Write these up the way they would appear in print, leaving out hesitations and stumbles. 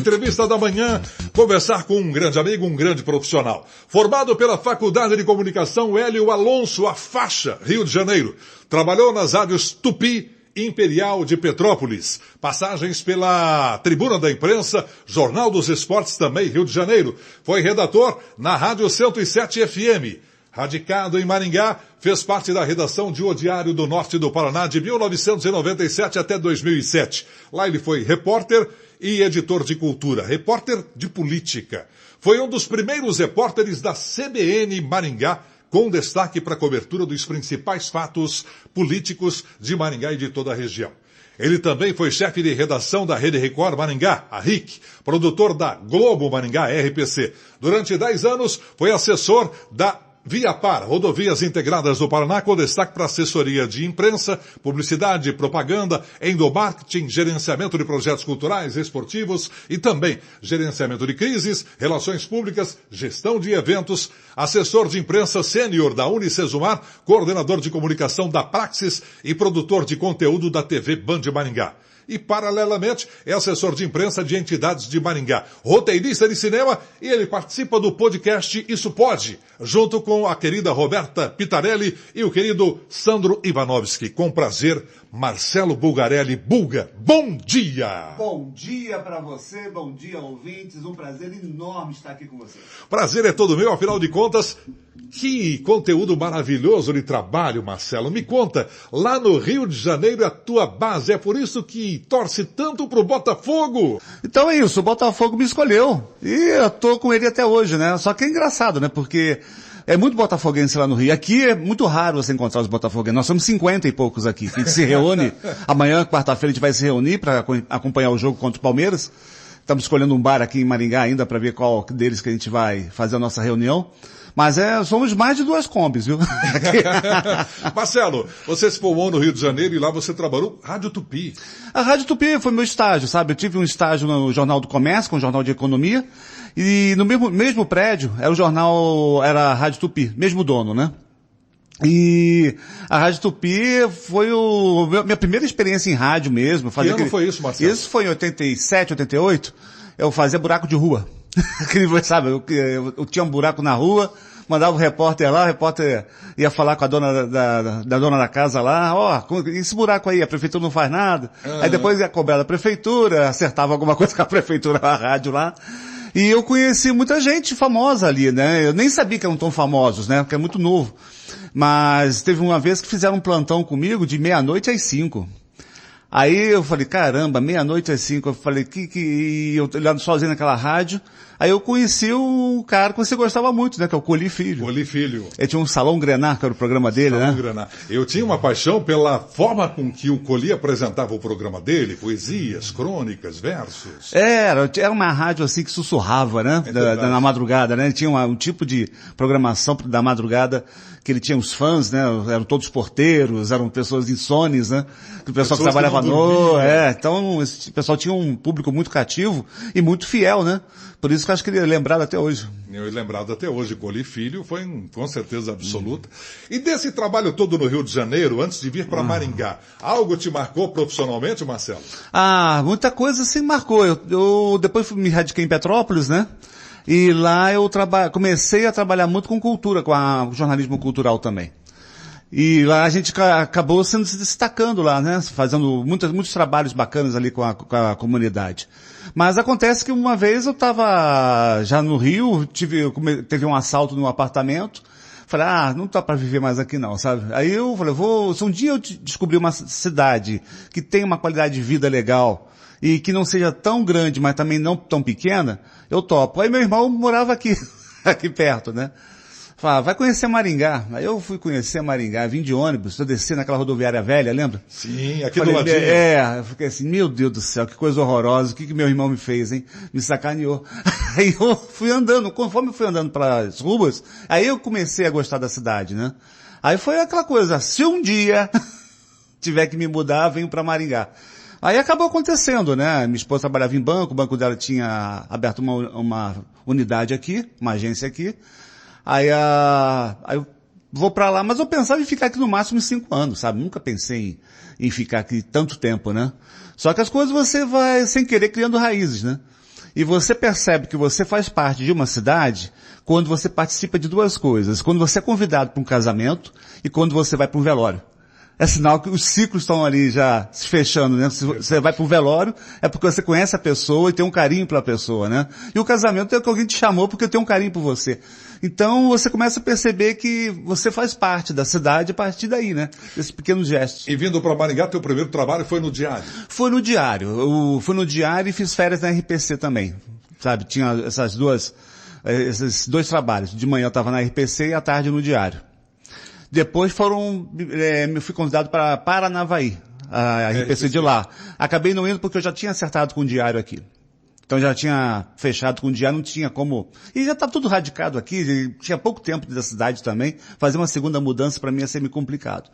entrevista da manhã, conversar com um grande amigo, um grande profissional. Formado pela Faculdade de Comunicação Hélio Alonso, a Faixa, Rio de Janeiro. Trabalhou nas rádios Tupi, Imperial de Petrópolis. Passagens pela Tribuna da Imprensa, Jornal dos Esportes também, Rio de Janeiro. Foi redator na Rádio 107 FM. Radicado em Maringá, fez parte da redação de O Diário do Norte do Paraná de 1997 até 2007. Lá ele foi repórter e editor de cultura, repórter de política. Foi um dos primeiros repórteres da CBN Maringá, com destaque para a cobertura dos principais fatos políticos de Maringá e de toda a região. Ele também foi chefe de redação da Rede Record Maringá, a RIC, produtor da Globo Maringá, RPC. Durante 10 anos, foi assessor da Viapar, Rodovias Integradas do Paraná, com destaque para assessoria de imprensa, publicidade, propaganda, endomarketing, gerenciamento de projetos culturais, esportivos e também gerenciamento de crises, relações públicas, gestão de eventos, assessor de imprensa sênior da Unicesumar, coordenador de comunicação da Praxis e produtor de conteúdo da TV Band Maringá. E, paralelamente, é assessor de imprensa de entidades de Maringá, roteirista de cinema, e ele participa do podcast Isso Pode, junto com a querida Roberta Pitarelli e o querido Sandro Ivanovski. Com prazer, Marcelo Bulgarelli. Bulga, bom dia! Bom dia para você, bom dia, ouvintes. Um prazer enorme estar aqui com você. Prazer é todo meu, afinal de contas, que conteúdo maravilhoso de trabalho, Marcelo. Me conta, lá no Rio de Janeiro é a tua base, é por isso que torce tanto pro Botafogo? Então é isso, o Botafogo me escolheu e eu tô com ele até hoje, né? Só que é engraçado, né? Porque é muito botafoguense lá no Rio. Aqui é muito raro você encontrar os botafoguenses. Nós somos 50 e poucos aqui. A gente se reúne. Amanhã, quarta-feira, a gente vai se reunir para acompanhar o jogo contra o Palmeiras. Estamos escolhendo um bar aqui em Maringá ainda para ver qual deles que a gente vai fazer a nossa reunião. Mas somos mais de 2 combis, viu? Marcelo, você se formou no Rio de Janeiro e lá você trabalhou Rádio Tupi. A Rádio Tupi foi meu estágio, sabe? Eu tive um estágio no Jornal do Comércio, com o Jornal de Economia, e no mesmo prédio era a Rádio Tupi, mesmo dono, né? E a Rádio Tupi foi minha primeira experiência em rádio mesmo. Que ano foi isso, Marcelo? Isso foi em 87, 88. Eu fazia buraco de rua. Sabe, eu tinha um buraco na rua, mandava o repórter lá, o repórter ia falar com a dona da dona da casa lá, esse buraco aí, a prefeitura não faz nada. Aí depois ia cobrar da prefeitura, acertava alguma coisa com a prefeitura, a rádio lá. E eu conheci muita gente famosa ali, né? Eu nem sabia que eram tão famosos, né? Porque é muito novo. Mas teve uma vez que fizeram um plantão comigo de 12h às 5h. Aí eu falei, caramba, 12h às 5h, eu falei, eu olhando sozinho naquela rádio, aí eu conheci um cara que você gostava muito, né, que é o Coli Filho. Coli Filho. Ele tinha um Salão Grenar, que era o programa dele, Salão né? Grenar. Eu tinha uma paixão pela forma com que o Coli apresentava o programa dele, poesias, crônicas, versos. Era uma rádio assim que sussurrava, né, na madrugada, né, ele tinha um tipo de programação da madrugada, que ele tinha os fãs, né, eram todos porteiros, eram pessoas insones, né, o pessoal que trabalhava à noite, então esse pessoal tinha um público muito cativo e muito fiel, né, por isso que eu acho que ele é lembrado até hoje. Eu lembrado até hoje, Coli Filho foi com certeza absoluta. E desse trabalho todo no Rio de Janeiro, antes de vir para Maringá, algo te marcou profissionalmente, Marcelo? Muita coisa sim marcou. Eu depois me radiquei em Petrópolis, né? E lá eu comecei a trabalhar muito com cultura, com jornalismo cultural também. E lá a gente acabou se destacando lá, né? Fazendo muitos trabalhos bacanas ali com a comunidade. Mas acontece que uma vez eu estava já no Rio, teve um assalto no apartamento. Falei, não dá para viver mais aqui não, sabe? Aí eu falei, se um dia eu descobrir uma cidade que tem uma qualidade de vida legal e que não seja tão grande, mas também não tão pequena, eu topo. Aí meu irmão morava aqui, aqui perto, né? Falei, vai conhecer Maringá. Aí eu fui conhecer Maringá, vim de ônibus, eu desci naquela rodoviária velha, lembra? Sim, aqui do ladinho. Eu fiquei assim, meu Deus do céu, que coisa horrorosa, o que meu irmão me fez, hein? Me sacaneou. Aí eu fui andando, conforme eu fui andando pelas ruas, aí eu comecei a gostar da cidade, né? Aí foi aquela coisa, se um dia tiver que me mudar, venho pra Maringá. Aí acabou acontecendo, né? Minha esposa trabalhava em banco, o banco dela tinha aberto uma unidade aqui, uma agência aqui. Aí eu vou pra lá, mas eu pensava em ficar aqui no máximo 5 anos, sabe? Nunca pensei em ficar aqui tanto tempo, né? Só que as coisas você vai, sem querer, criando raízes, né? E você percebe que você faz parte de uma cidade quando você participa de duas coisas. Quando você é convidado para um casamento e quando você vai para um velório. É sinal que os ciclos estão ali já se fechando, né? Se você vai para um velório, é porque você conhece a pessoa e tem um carinho pela pessoa, né? E o casamento é que alguém te chamou porque tem um carinho por você. Então você começa a perceber que você faz parte da cidade a partir daí, né? Esses pequenos gestos. E vindo para Maringá, teu primeiro trabalho foi no Diário? Foi no Diário. Eu fui no Diário e fiz férias na RPC também. Sabe? Tinha esses dois trabalhos. De manhã eu estava na RPC e à tarde no Diário. Depois eu fui convidado para Paranavaí, a RPC de lá. Acabei não indo porque eu já tinha acertado com o Diário aqui. Então já tinha fechado com o Diário, não tinha como... E já está tudo radicado aqui, tinha pouco tempo da cidade também. Fazer uma segunda mudança para mim ia ser meio complicado.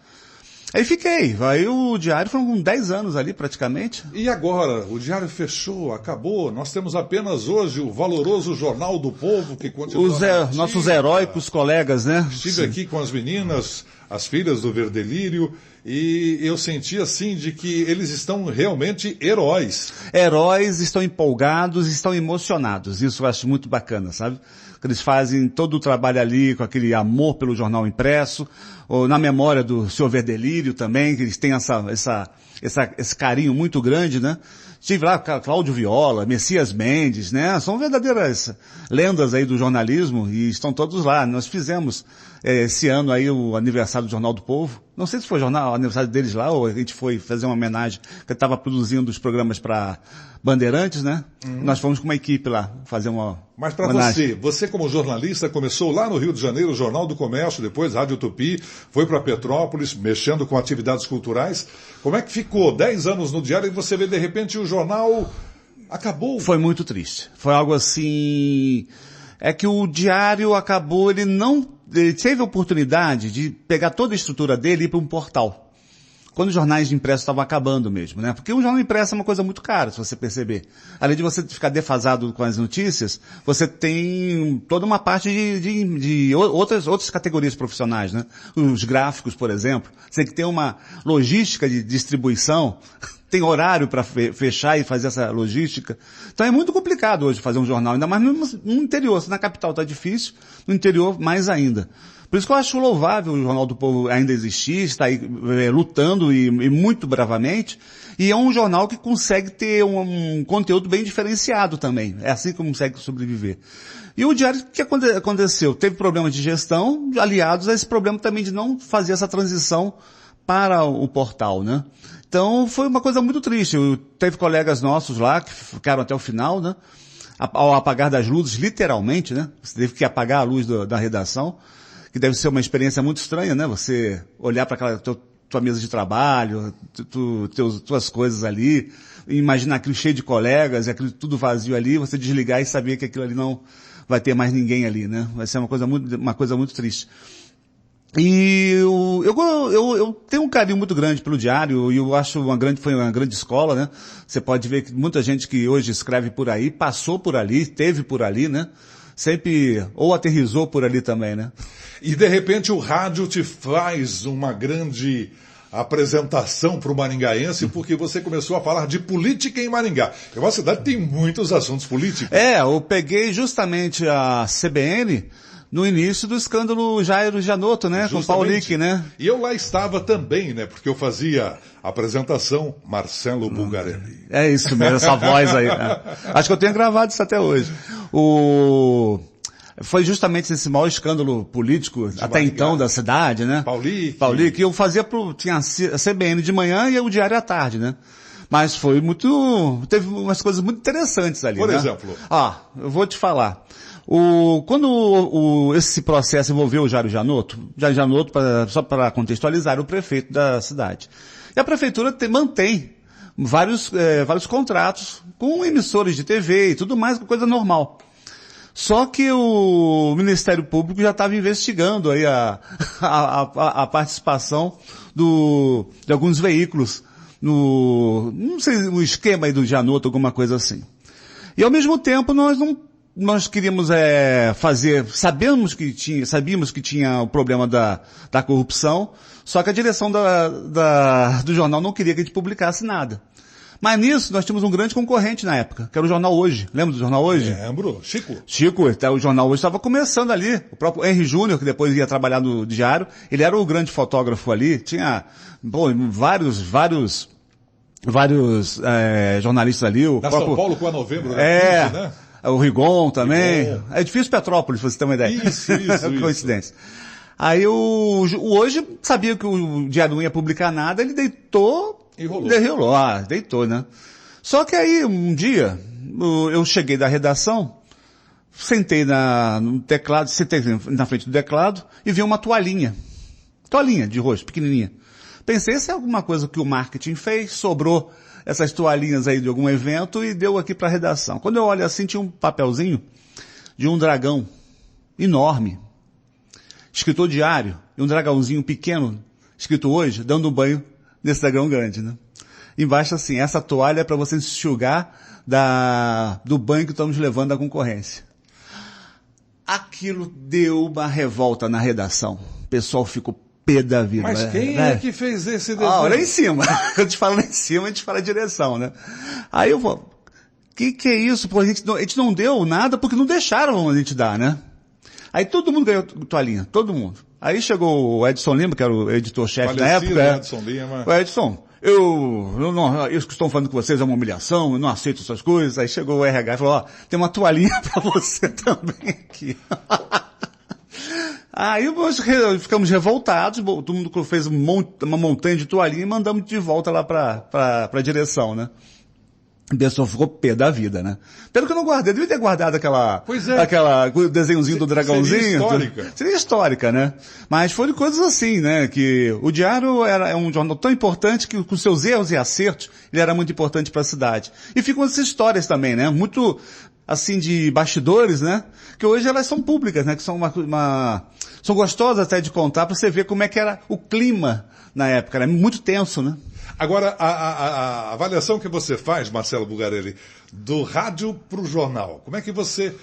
Aí fiquei. Aí o Diário foram 10 anos ali praticamente. E agora? O Diário fechou, acabou. Nós temos apenas hoje o valoroso Jornal do Povo que continua. Nossos heróicos colegas, né? Estive aqui com as meninas, as filhas do Verdelírio, e eu senti assim de que eles estão realmente heróis. Heróis, estão empolgados, estão emocionados. Isso eu acho muito bacana, sabe? Eles fazem todo o trabalho ali com aquele amor pelo jornal impresso, ou na memória do senhor Verdelírio também, que eles têm esse carinho muito grande, né? Estive lá com Cláudio Viola, Messias Mendes, né? São verdadeiras lendas aí do jornalismo e estão todos lá. Nós fizemos esse ano aí o aniversário do Jornal do Povo. Não sei se foi o aniversário deles lá ou a gente foi fazer uma homenagem, que estava produzindo os programas para Bandeirantes, né? Nós fomos com uma equipe lá fazer uma Mas para homenagem. você como jornalista começou lá no Rio de Janeiro, o Jornal do Comércio, depois Rádio Tupi, foi para Petrópolis, mexendo com atividades culturais. Como é que ficou 10 anos no Diário e você vê de repente o jornal acabou? Foi muito triste. Foi algo assim... É que o Diário acabou, ele teve a oportunidade de pegar toda a estrutura dele e ir para um portal. Quando os jornais de impresso estavam acabando mesmo, né? Porque um jornal impresso é uma coisa muito cara, se você perceber. Além de você ficar defasado com as notícias, você tem toda uma parte de outras categorias profissionais, né? Os gráficos, por exemplo. Você tem que ter uma logística de distribuição, tem horário para fechar e fazer essa logística. Então é muito complicado hoje fazer um jornal, ainda mais no interior. Se na capital está difícil, no interior mais ainda. Por isso que eu acho louvável o Jornal do Povo ainda existir, está aí lutando e muito bravamente, e é um jornal que consegue ter um conteúdo bem diferenciado também. É assim que consegue sobreviver. E o Diário, o que aconteceu? Teve problemas de gestão, aliados a esse problema também de não fazer essa transição para o portal, né? Então foi uma coisa muito triste. Teve colegas nossos lá que ficaram até o final, né? Ao apagar das luzes, literalmente, né? Você teve que apagar a luz da redação, que deve ser uma experiência muito estranha, né? Você olhar para aquela tua mesa de trabalho, tuas coisas ali, imaginar aquilo cheio de colegas, e aquilo tudo vazio ali, você desligar e saber que aquilo ali não vai ter mais ninguém ali, né? Vai ser uma coisa muito triste. E eu tenho um carinho muito grande pelo Diário, e eu acho foi uma grande escola, né? Você pode ver que muita gente que hoje escreve por aí, passou por ali, esteve por ali, né? Sempre, ou aterrissou por ali também, né? E de repente o rádio te faz uma grande apresentação para o maringaense, porque você começou a falar de política em Maringá. É uma cidade que tem muitos assuntos políticos. Eu peguei justamente a CBN no início do escândalo Jairo Janotto, né? Justamente. Com Paulic, né? E eu lá estava também, né? Porque eu fazia a apresentação Marcelo Bulgarelli. É isso mesmo, essa voz aí. Né? Acho que eu tenho gravado isso até hoje. Foi justamente esse maior escândalo político até Maringá. Então da cidade, né? Paulic. Eu fazia tinha a CBN de manhã e o Diário à tarde, né? Mas teve umas coisas muito interessantes ali, Por né? exemplo? Eu vou te falar. Quando esse processo envolveu o Jairo Janotto, só para contextualizar, o prefeito da cidade. E a prefeitura mantém vários contratos com emissores de TV e tudo mais, coisa normal. Só que o Ministério Público já estava investigando aí a participação de alguns veículos não sei, no esquema aí do Janotto, alguma coisa assim. E ao mesmo tempo nós queríamos sabíamos que tinha o problema da corrupção, só que a direção do jornal não queria que a gente publicasse nada. Mas nisso, nós tínhamos um grande concorrente na época, que era o Jornal Hoje. Lembra do Jornal Hoje? Lembro. Chico. Chico, o Jornal Hoje estava começando ali. O próprio Henry Júnior, que depois ia trabalhar no Diário, ele era o grande fotógrafo ali. Tinha, vários jornalistas ali. Da São Paulo com a Novembro, né? 15, né? O Rigon também. Rigon. É difícil Petrópolis, pra você ter uma ideia. Isso. Coincidência. Aí o Hoje sabia que o Diário não ia publicar nada, ele deitou. Deitou, né? Só que aí, um dia, eu cheguei da redação, sentei no teclado, sentei na frente do teclado e vi uma toalhinha de rosto, pequenininha. Pensei, se é alguma coisa que o marketing fez, sobrou essas toalhinhas aí de algum evento e deu aqui para a redação. Quando eu olho assim, tinha um papelzinho de um dragão enorme, escrito Diário, e um dragãozinho pequeno, escrito Hoje, dando banho nesse dragão grande, né? Embaixo assim, essa toalha é para você se enxugar do banho que estamos levando da concorrência. Aquilo deu uma revolta na redação. O pessoal ficou pé da vida. Mas quem é que fez esse desenho? Lá em cima. Eu te falo lá em cima, a gente fala a direção, né? Aí eu vou, que é isso? Pô, a gente não deu nada porque não deixaram a gente dar, né? Aí todo mundo ganhou toalhinha, todo mundo. Aí chegou o Edson Lima, que era o editor-chefe na época. Edson Lima. O Edson, eu não, isso que estão falando com vocês é uma humilhação, eu não aceito essas coisas. Aí chegou o RH e falou, ó, tem uma toalhinha pra você também aqui. Aí nós ficamos revoltados, todo mundo fez uma montanha de toalhinha e mandamos de volta lá pra direção, né? A pessoa ficou pé da vida, né? Pelo que eu não guardei, eu devia ter guardado aquela desenhozinho do dragãozinho. Seria histórica. Seria histórica, né? Mas foram coisas assim, né? Que o Diário é um jornal tão importante que com seus erros e acertos, ele era muito importante para a cidade. E ficam essas histórias também, né? Muito, assim, de bastidores, né? Que hoje elas são públicas, né? Que são são gostosas até de contar para você ver como é que era o clima na época, né? Muito tenso, né? Agora, a avaliação que você faz, Marcelo Bulgarelli, do rádio para o jornal, como é que você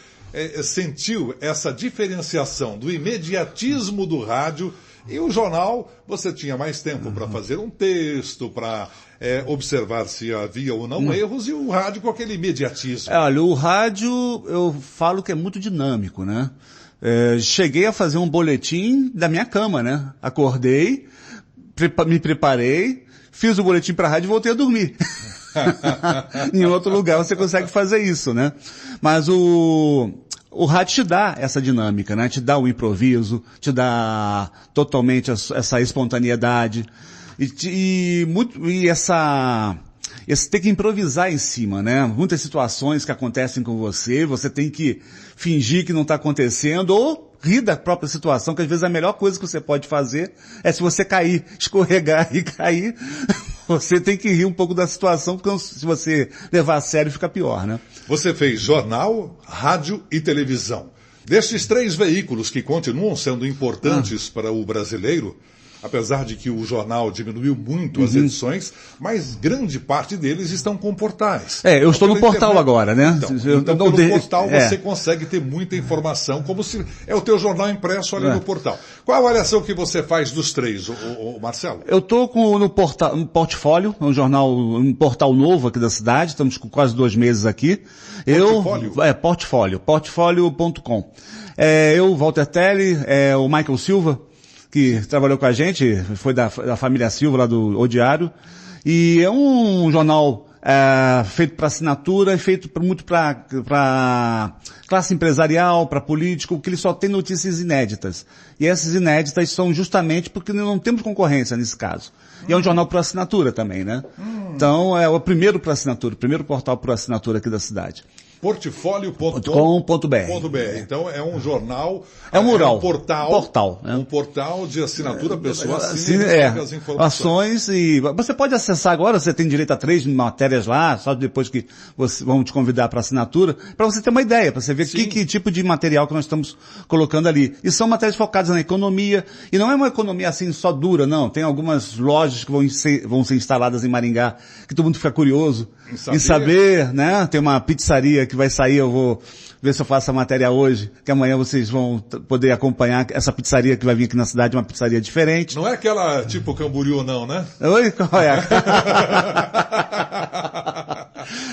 sentiu essa diferenciação do imediatismo do rádio e o jornal? Você tinha mais tempo para fazer um texto, para observar se havia ou não erros, e o rádio com aquele imediatismo. Olha, o rádio, eu falo que é muito dinâmico, né? Cheguei a fazer um boletim da minha cama, né? Acordei, me preparei, fiz o boletim para a rádio e voltei a dormir. Em outro lugar você consegue fazer isso, né? Mas o rádio te dá essa dinâmica, né? Te dá o improviso, te dá totalmente essa espontaneidade e esse ter que improvisar em cima, né? Muitas situações que acontecem com você tem que fingir que não está acontecendo ou rir da própria situação, que às vezes a melhor coisa que você pode fazer é se você cair, escorregar e cair, você tem que rir um pouco da situação, porque se você levar a sério fica pior, né? Você fez jornal, rádio e televisão. Destes 3 veículos que continuam sendo importantes para o brasileiro, apesar de que o jornal diminuiu muito as edições, mas grande parte deles estão com portais. Eu estou no portal agora, né? Então pelo portal você consegue ter muita informação, como se é o teu jornal impresso ali no portal. Qual a avaliação que você faz dos 3, Marcelo? Eu estou no Portfólio, um portal novo aqui da cidade, estamos com quase 2 meses aqui. Portfólio? Portfólio.com. Eu, Walter Telly, o Michael Silva, que trabalhou com a gente, foi da família Silva, lá do O Diário, e é um jornal feito para assinatura, feito muito para classe empresarial, para político, que ele só tem notícias inéditas. E essas inéditas são justamente porque não temos concorrência nesse caso. E é um jornal por assinatura também, né? Então é o primeiro por assinatura, o primeiro portal por assinatura aqui da cidade. Portfólio.com.br. Então é um jornal, um mural, um portal, um portal de assinatura, a pessoa assina as informações. E você pode acessar agora, você tem direito a 3 matérias lá, só depois que vamos te convidar para assinatura, para você ter uma ideia, para você ver que tipo de material que nós estamos colocando ali. E são matérias focadas na economia, e não é uma economia assim só dura, não. Tem algumas lojas que vão ser instaladas em Maringá, que todo mundo fica curioso em saber, né? Tem uma pizzaria que vai sair, eu vou ver se eu faço a matéria hoje, que amanhã vocês vão poder acompanhar essa pizzaria que vai vir aqui na cidade, uma pizzaria diferente. Não é aquela tipo Camboriú, não, né? Oi, qual é?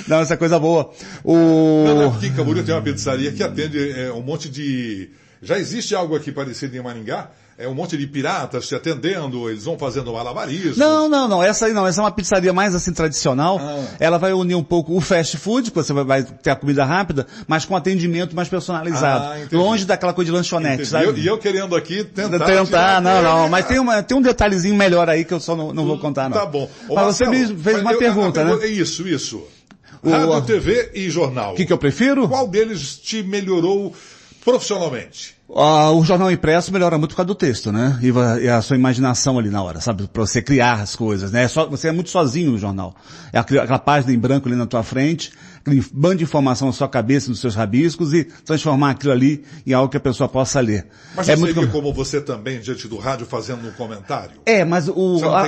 Não, essa é coisa boa. Não, aqui em Camboriú tem uma pizzaria que atende um monte de... Já existe algo aqui parecido em Maringá? É um monte de piratas te atendendo, eles vão fazendo malabarismo. Não, essa aí não, essa é uma pizzaria mais assim tradicional. Ela vai unir um pouco o fast food, que você vai ter a comida rápida, mas com atendimento mais personalizado. Longe daquela coisa de lanchonete, sabe? E eu querendo aqui tentar... Não, mas tem um detalhezinho melhor aí que eu só não vou contar, não. Tá bom. Mas você me fez uma pergunta, né? Isso. Rádio, TV e jornal. O que eu prefiro? Qual deles te melhorou profissionalmente? O jornal impresso melhora muito por causa do texto, né? E a sua imaginação ali na hora, sabe? Pra você criar as coisas, né? Você é muito sozinho no jornal. É aquela página em branco ali na tua frente, aquele bando de informação na sua cabeça, nos seus rabiscos e transformar aquilo ali em algo que a pessoa possa ler. Mas não seria como você também, diante do rádio, fazendo um comentário? Mas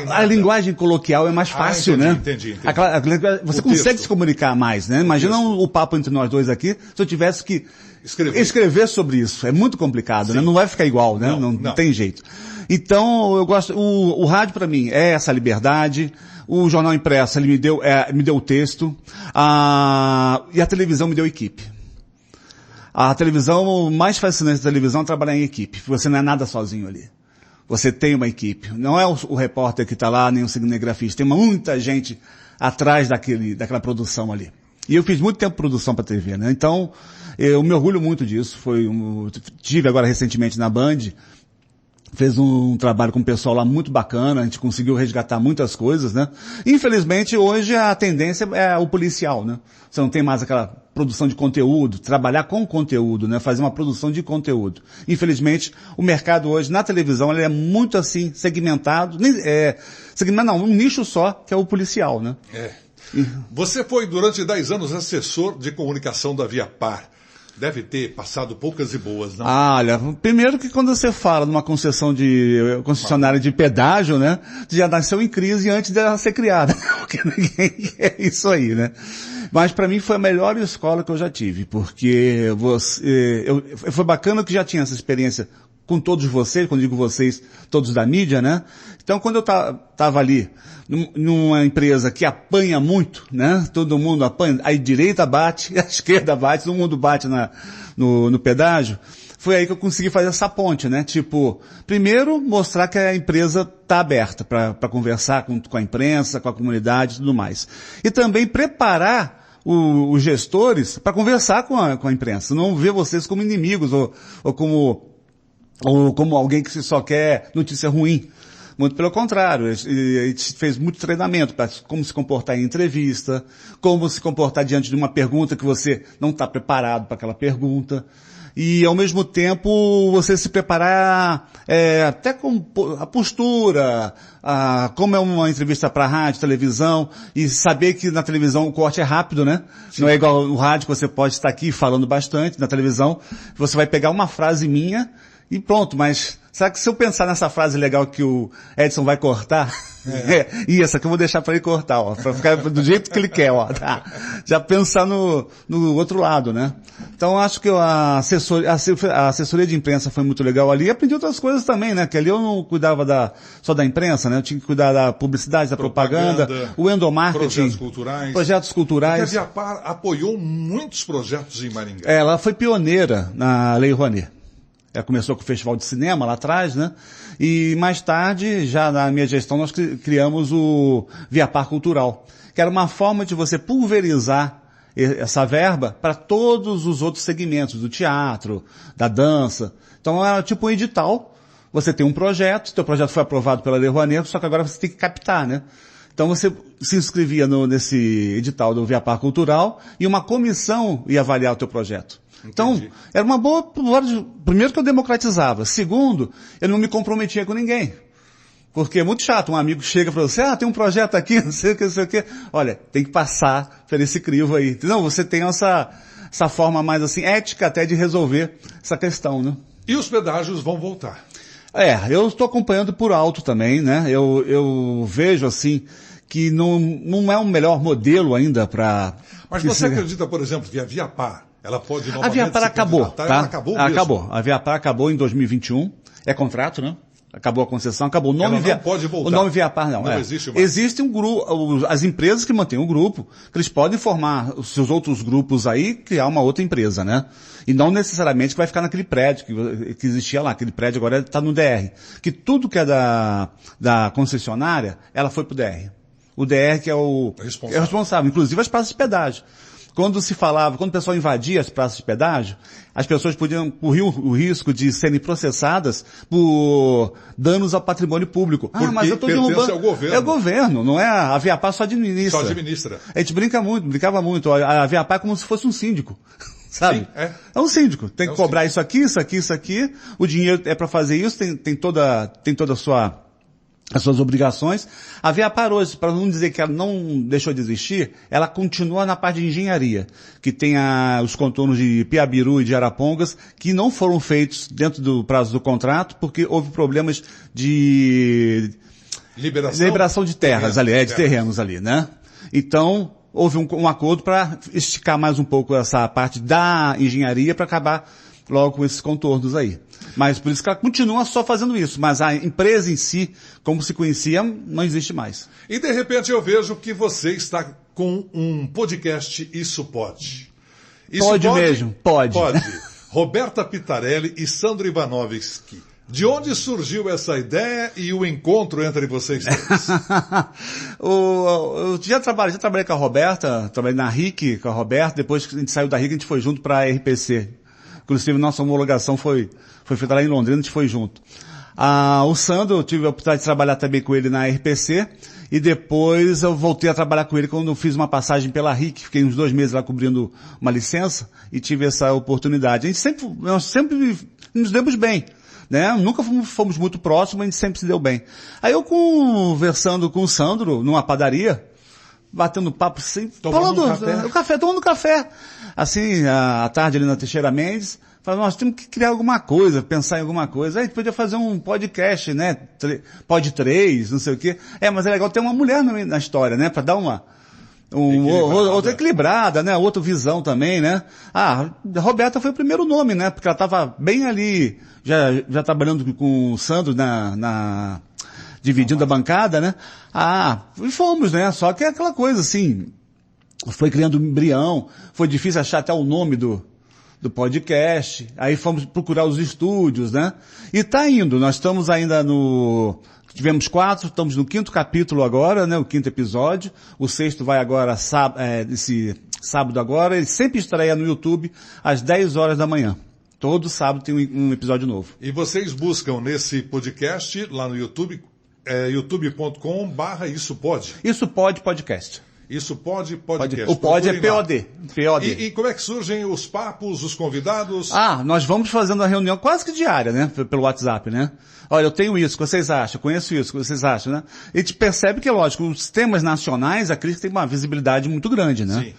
a linguagem coloquial é mais fácil, né? Entendi. Você consegue se comunicar mais, né? Imagina o papo entre nós dois aqui, se eu tivesse que escrever sobre isso. É muito complicado, né? Não vai ficar igual, né? Não tem jeito. Então, eu gosto, o rádio para mim é essa liberdade, o jornal impresso, ele me deu o texto, e a televisão me deu equipe. A televisão, o mais fascinante da televisão é trabalhar em equipe. Você não é nada sozinho ali. Você tem uma equipe. Não é o repórter que está lá, nem o cinegrafista. Tem muita gente atrás daquela produção ali. E eu fiz muito tempo produção para TV, né? Então, eu me orgulho muito disso. Tive agora recentemente na Band, fez um trabalho com o pessoal lá muito bacana, a gente conseguiu resgatar muitas coisas, né? Infelizmente, hoje a tendência é o policial, né? Você não tem mais aquela produção de conteúdo, trabalhar com conteúdo, né? Fazer uma produção de conteúdo. Infelizmente, o mercado hoje na televisão ele é muito assim, segmentado, um nicho só, que é o policial, né? Você foi durante 10 anos assessor de comunicação da Viapar. Deve ter passado poucas e boas, não? Olha, primeiro que quando você fala numa concessionária de pedágio, né, já nasceu em crise antes dela ser criada, porque ninguém quer isso aí, né? Mas para mim foi a melhor escola que eu já tive, porque foi bacana que já tinha essa experiência com todos vocês, quando digo vocês, todos da mídia, né? Então quando eu tava ali, numa empresa que apanha muito, né? Todo mundo apanha, a direita bate, a esquerda bate, todo mundo bate no pedágio. Foi aí que eu consegui fazer essa ponte, né? Tipo, primeiro mostrar que a empresa tá aberta para conversar com a imprensa, com a comunidade e tudo mais. E também preparar os gestores para conversar com a imprensa, não ver vocês como inimigos ou como alguém que só quer notícia ruim. Muito pelo contrário, a gente fez muito treinamento para como se comportar em entrevista, como se comportar diante de uma pergunta que você não está preparado para aquela pergunta. E, ao mesmo tempo, você se preparar até com a postura, como é uma entrevista para rádio, televisão, e saber que na televisão o corte é rápido, né? Sim. Não é igual no rádio que você pode estar aqui falando bastante, na televisão você vai pegar uma frase minha e pronto, mas será que se eu pensar nessa frase legal que o Edson vai cortar, e essa que eu vou deixar para ele cortar, ó, para ficar do jeito que ele quer, ó, tá? Já pensar no outro lado, né? Então acho que a assessoria de imprensa foi muito legal ali, e aprendi outras coisas também, né? Que ali eu não cuidava só da imprensa, né? Eu tinha que cuidar da publicidade, da propaganda, o endomarketing, projetos culturais. Porque a Viapar apoiou muitos projetos em Maringá. Ela foi pioneira na Lei Rouanet. Ela começou com o Festival de Cinema lá atrás, né? E mais tarde, já na minha gestão, nós criamos o Viapar Cultural, que era uma forma de você pulverizar essa verba para todos os outros segmentos, do teatro, da dança. Então era tipo um edital, você tem um projeto, seu projeto foi aprovado pela Lei Rouanet, só que agora você tem que captar, né? Então você se inscrevia nesse edital do Viapar Cultural e uma comissão ia avaliar o teu projeto. Então, entendi. Era uma boa, primeiro que eu democratizava, segundo, eu não me comprometia com ninguém. Porque é muito chato, um amigo chega para você, tem um projeto aqui, não sei o que. Olha, tem que passar por esse crivo aí. Não, você tem essa forma mais assim, ética até de resolver essa questão, né? E os pedágios vão voltar? Eu estou acompanhando por alto também, né? Eu vejo assim, que não é um melhor modelo ainda para... Mas você acredita, por exemplo, que a Viapar Ela pode A novamente Viapar se acabou, candidatar? tá? Ela acabou mesmo? Acabou. A Viapar acabou em 2021. É contrato, né? Acabou a concessão, acabou o nome. Ela não pode voltar. O nome Viapar não. Não existe mais. Existe um grupo, as empresas que mantêm o grupo, que eles podem formar os seus outros grupos aí, criar uma outra empresa, né? E não necessariamente vai ficar naquele prédio que existia lá. Aquele prédio agora está no DR. Que tudo que é da concessionária, ela foi pro DR. O DR que é o responsável, inclusive as praças de pedágio. Quando o pessoal invadia as praças de pedágio, as pessoas podiam correr o risco de serem processadas por danos ao patrimônio público. Porque mas eu estou derrubando. Ao governo. É o governo, não é a Viapar só administra. Só administra. A gente brincava muito. A Viapar é como se fosse um síndico. Sabe? Sim, é. É um síndico. Tem que cobrar isso aqui. O dinheiro é para fazer isso, tem toda as suas obrigações. A Viapar hoje, para não dizer que ela não deixou de existir, ela continua na parte de engenharia, que tem os contornos de Piabiru e de Arapongas, que não foram feitos dentro do prazo do contrato, porque houve problemas de liberação de terras de terrenos ali, né? Então, houve um acordo para esticar mais um pouco essa parte da engenharia para acabar logo com esses contornos aí. Mas por isso que ela continua só fazendo isso. Mas a empresa em si, como se conhecia, não existe mais. E de repente eu vejo que você está com um podcast Isso Pode. Pode mesmo, pode. Pode. Roberta Pitarelli e Sandro Ivanovski. De onde surgiu essa ideia e o encontro entre vocês dois? Eu já trabalhei com a Roberta, trabalhei na RIC com a Roberta, depois que a gente saiu da RIC a gente foi junto para a RPC. Inclusive nossa homologação foi feita lá em Londrina, a gente foi junto. O Sandro, eu tive a oportunidade de trabalhar também com ele na RPC, e depois eu voltei a trabalhar com ele quando eu fiz uma passagem pela RIC, fiquei uns 2 meses lá cobrindo uma licença, e tive essa oportunidade. Nós sempre nos demos bem. Né? Nunca fomos muito próximos, mas a gente sempre se deu bem. Aí eu conversando com o Sandro, numa padaria, batendo papo assim, tomando café. Assim, à tarde ali na Teixeira Mendes, falando, nós temos que criar alguma coisa, pensar em alguma coisa. Aí a gente podia fazer um podcast, né? Pod 3, não sei o quê. Mas é legal ter uma mulher na história, né? Pra dar outra equilibrada, né? Outra visão também, né? A Roberta foi o primeiro nome, né? Porque ela estava bem ali, já trabalhando com o Sandro dividindo a bancada, né? E fomos, né? Só que é aquela coisa assim, foi criando um embrião, foi difícil achar até o nome do podcast, aí fomos procurar os estúdios, né? E tá indo, nós estamos ainda tivemos 4, estamos no 5º capítulo agora, né? O 5º episódio. O 6º vai agora, esse sábado agora. Ele sempre estreia no YouTube às 10 horas da manhã. Todo sábado tem um episódio novo. E vocês buscam nesse podcast lá no YouTube, youtube.com/Isso Pode. Isso Pode Podcast. Isso Pode Podcast. O Pode é POD. E como é que surgem os papos, os convidados? Nós vamos fazendo uma reunião quase que diária, né? Pelo WhatsApp, né? Olha, eu tenho isso, o que vocês acham? Eu conheço isso, o que vocês acham, né? E a gente percebe que, lógico, os temas nacionais, a crise tem uma visibilidade muito grande, né? Sim.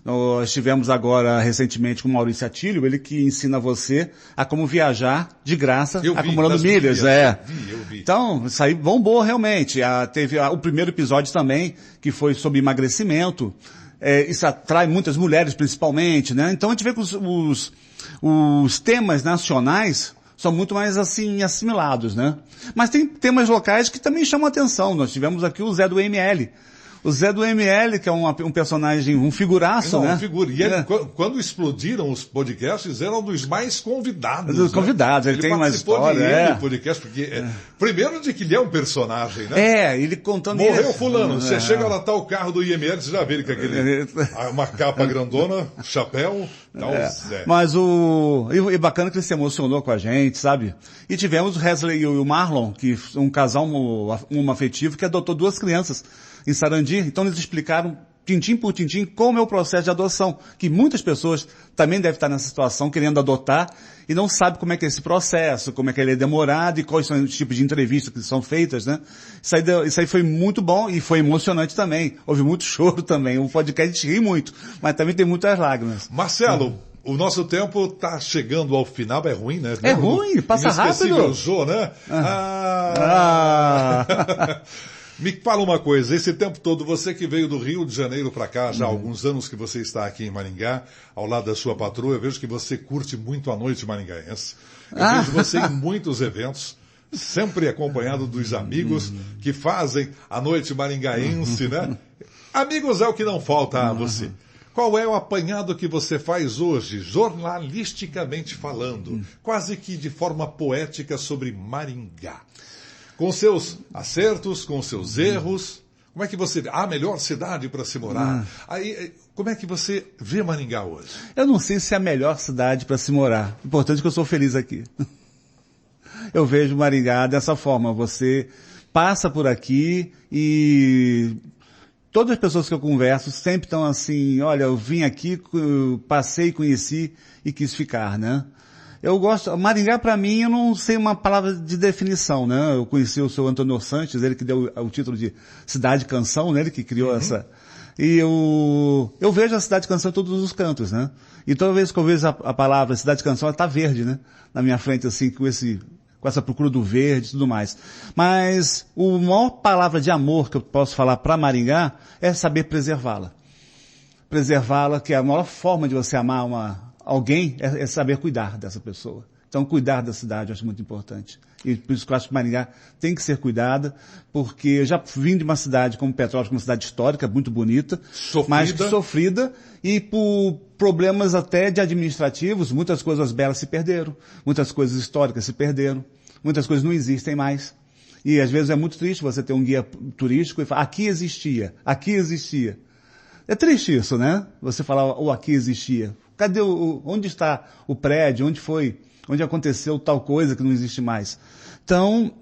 Nós estivemos agora, recentemente, com o Maurício Atílio, ele que ensina você a como viajar de graça, acumulando milhas. Eu vi. Então, isso aí bombou realmente. Teve o primeiro episódio também, que foi sobre emagrecimento. Isso atrai muitas mulheres, principalmente, né? Então, a gente vê que os temas nacionais são muito mais, assim, assimilados, né? Mas tem temas locais que também chamam a atenção. Nós tivemos aqui o Zé do ML. O Zé do ML, que é um personagem, um figuraço, né? E ele, quando explodiram os podcasts, era um dos mais convidados. Dos convidados, ele tem uma história. Podcast, porque, primeiro de que ele é um personagem, né? Ele contando... Morreu fulano, você chega lá, tá o carro do IML, você já vê ele com uma capa grandona, chapéu, Zé. Mas e bacana que ele se emocionou com a gente, sabe? E tivemos o Wesley e o Marlon, que um casal homoafetivo que adotou 2 crianças em Sarandi. Então eles explicaram tintim por tintim como é o processo de adoção, que muitas pessoas também devem estar nessa situação querendo adotar e não sabem como é que é esse processo, como é que ele é demorado e quais são os tipos de entrevistas que são feitas, né? Isso aí foi muito bom e foi emocionante também. Houve muito choro também. O podcast ri muito, mas também tem muitas lágrimas. Marcelo, o nosso tempo está chegando ao final, é ruim, né? É ruim, passa rápido. Jô, né? Me fala uma coisa, esse tempo todo, você que veio do Rio de Janeiro para cá, já há alguns anos que você está aqui em Maringá, ao lado da sua patroa, eu vejo que você curte muito a noite maringaense. Eu vejo você em muitos eventos, sempre acompanhado dos amigos que fazem a noite maringaense, né? Amigos é o que não falta a você. Qual é o apanhado que você faz hoje, jornalisticamente falando, quase que de forma poética sobre Maringá? Com seus acertos, com seus erros, como é que você vê? A melhor cidade para se morar. Aí, como é que você vê Maringá hoje? Eu não sei se é a melhor cidade para se morar. O importante é que eu sou feliz aqui. Eu vejo Maringá dessa forma. Você passa por aqui e todas as pessoas que eu converso sempre estão assim, olha, eu vim aqui, passei, conheci e quis ficar, né? Eu gosto, Maringá para mim, eu não sei uma palavra de definição, né? Eu conheci o seu Antônio Sanches, ele que deu o título de Cidade Canção, né? Ele que criou essa. E eu vejo a Cidade Canção em todos os cantos, né? E toda vez que eu vejo a palavra Cidade Canção, ela tá verde, né? Na minha frente, assim, com essa procura do verde e tudo mais. Mas a maior palavra de amor que eu posso falar para Maringá é saber preservá-la. Preservá-la, que é a maior forma de você amar alguém, é saber cuidar dessa pessoa. Então, cuidar da cidade eu acho muito importante. E por isso que eu acho que Maringá tem que ser cuidada, porque eu já vim de uma cidade como Petrópolis, uma cidade histórica, muito bonita, mas sofrida, e por problemas até de administrativos, muitas coisas belas se perderam, muitas coisas históricas se perderam, muitas coisas não existem mais. E às vezes é muito triste você ter um guia turístico e falar, aqui existia, aqui existia. É triste isso, né? Você falar, o aqui existia. Cadê onde está o prédio? Onde aconteceu tal coisa que não existe mais? Então,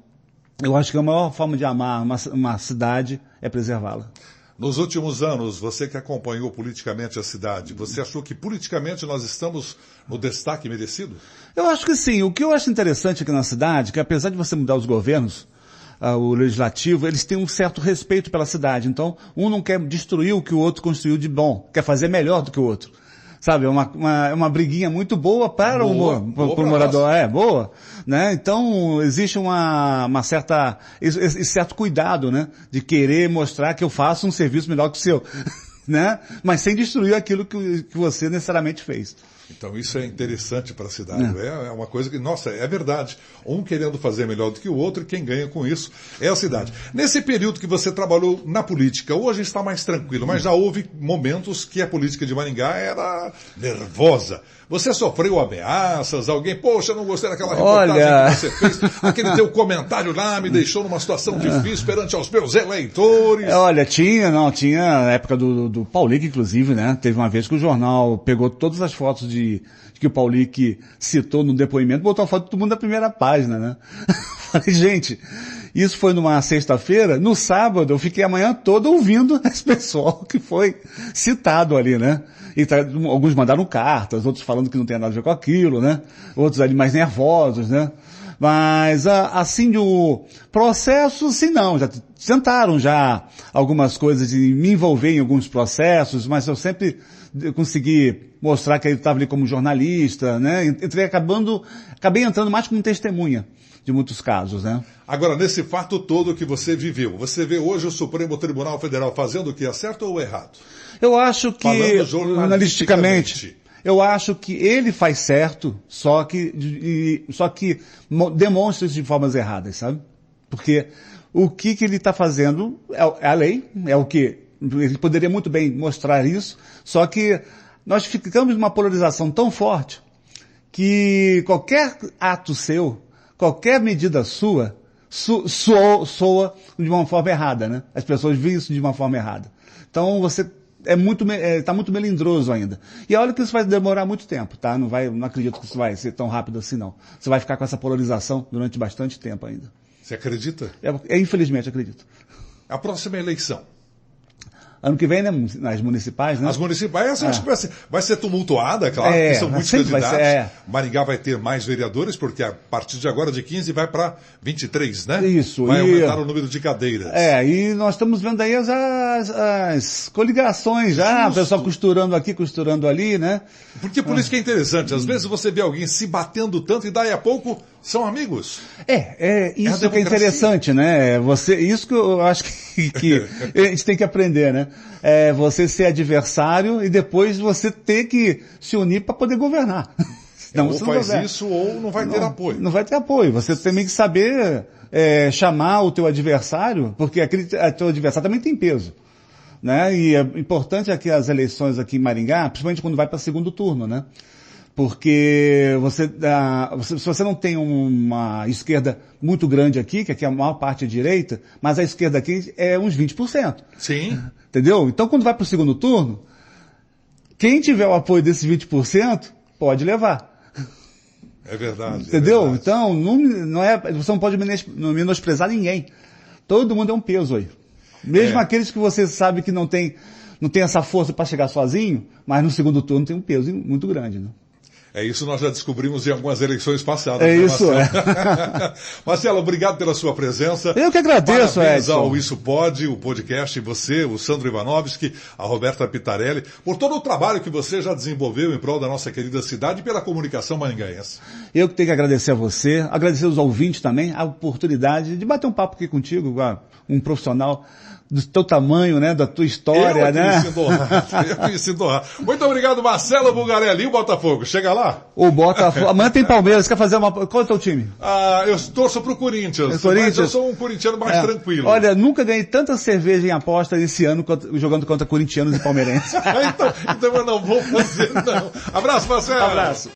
eu acho que a maior forma de amar uma cidade é preservá-la. Nos últimos anos, você que acompanhou politicamente a cidade, você achou que politicamente nós estamos no destaque merecido? Eu acho que sim. O que eu acho interessante aqui na cidade, é que apesar de você mudar os governos, o legislativo, eles têm um certo respeito pela cidade. Então, um não quer destruir o que o outro construiu de bom, quer fazer melhor do que o outro. Sabe, é uma briguinha muito boa para o morador. É, boa, né? Então, existe esse certo cuidado, né? De querer mostrar que eu faço um serviço melhor que o seu, né? Mas sem destruir aquilo que você necessariamente fez. Então isso é interessante para a cidade. É uma coisa que, nossa, é verdade. Um querendo fazer melhor do que o outro e quem ganha com isso é a cidade. Nesse período que você trabalhou na política, hoje está mais tranquilo, mas já houve momentos que a política de Maringá era nervosa. Você sofreu ameaças, alguém, poxa, eu não gostei daquela reportagem que você fez, aquele teu comentário lá me deixou numa situação difícil perante aos meus eleitores. Olha, tinha na época do Paulic, inclusive, né? Teve uma vez que o jornal pegou todas as fotos que o Paulic citou no depoimento, botou a foto de todo mundo da primeira página, né? Falei, gente, isso foi numa sexta-feira, no sábado eu fiquei a manhã toda ouvindo esse pessoal que foi citado ali, né? E alguns mandaram cartas, outros falando que não tem nada a ver com aquilo, né? Outros ali mais nervosos, né? Mas, assim, o processo, sim, não, já tentaram já algumas coisas de me envolver em alguns processos, mas eu sempre consegui mostrar que eu estava ali como jornalista, né? Acabei entrando mais como testemunha de muitos casos, né? Agora, nesse fato todo que você viveu, você vê hoje o Supremo Tribunal Federal fazendo o que é certo ou errado? Eu acho que, jornalisticamente, eu acho que ele faz certo, só que demonstra isso de formas erradas, sabe? Porque o que ele está fazendo é a lei, é o que ele poderia muito bem mostrar isso, só que nós ficamos numa polarização tão forte que qualquer ato seu, qualquer medida sua, soa de uma forma errada, né? As pessoas veem isso de uma forma errada. Então você está muito melindroso ainda. E olha que isso vai demorar muito tempo, tá? Não acredito que isso vai ser tão rápido assim, não. Você vai ficar com essa polarização durante bastante tempo ainda. Você acredita? Infelizmente, acredito. A próxima eleição. Ano que vem, né? Nas municipais, né? As municipais, acho que vai ser tumultuada, claro, porque são muitos candidatos. Maringá vai ter mais vereadores, porque a partir de agora, de 15, vai para 23, né? Isso. Vai aumentar o número de cadeiras. E nós estamos vendo aí as coligações já, o pessoal costurando aqui, costurando ali, né? Porque por isso que é interessante. Às vezes você vê alguém se batendo tanto e daí a pouco São amigos. Isso que é interessante, né? Isso que eu acho que a gente tem que aprender, né? Você ser adversário e depois você ter que se unir para poder governar. Não, ou faz isso ou não vai ter apoio. Não vai ter apoio. Você tem que saber chamar o teu adversário, porque teu adversário também tem peso. Né? E é importante aqui as eleições aqui em Maringá, principalmente quando vai para segundo turno, né? Porque se você não tem uma esquerda muito grande aqui, que aqui a maior parte é direita, mas a esquerda aqui é uns 20%. Sim. Entendeu? Então quando vai para o segundo turno, quem tiver o apoio desses 20% pode levar. É verdade. Entendeu? É verdade. Então, você não pode menosprezar ninguém. Todo mundo é um peso aí. Mesmo aqueles que você sabe que não tem essa força para chegar sozinho, mas no segundo turno tem um peso muito grande, né? Isso nós já descobrimos em algumas eleições passadas. Isso, Marcelo, obrigado pela sua presença. Eu que agradeço, Parabéns Edson. ao Isso Pode, o podcast, você, o Sandro Ivanovski, a Roberta Pitarelli, por todo o trabalho que você já desenvolveu em prol da nossa querida cidade e pela comunicação maringaense. Eu que tenho que agradecer a você, agradecer aos ouvintes também, a oportunidade de bater um papo aqui contigo, um profissional do teu tamanho, né, da tua história, né? Eu me sinto honrado. Muito obrigado, Marcelo Bugarelli. E o Botafogo? Chega lá? O Botafogo. Amanhã tem Palmeiras. Quer fazer Qual é o teu time? Eu torço pro Corinthians. Mas eu sou um corintiano mais tranquilo. Olha, nunca ganhei tanta cerveja em aposta esse ano jogando contra corintianos e palmeirenses. então eu não vou fazer, não. Abraço, Marcelo. Abraço.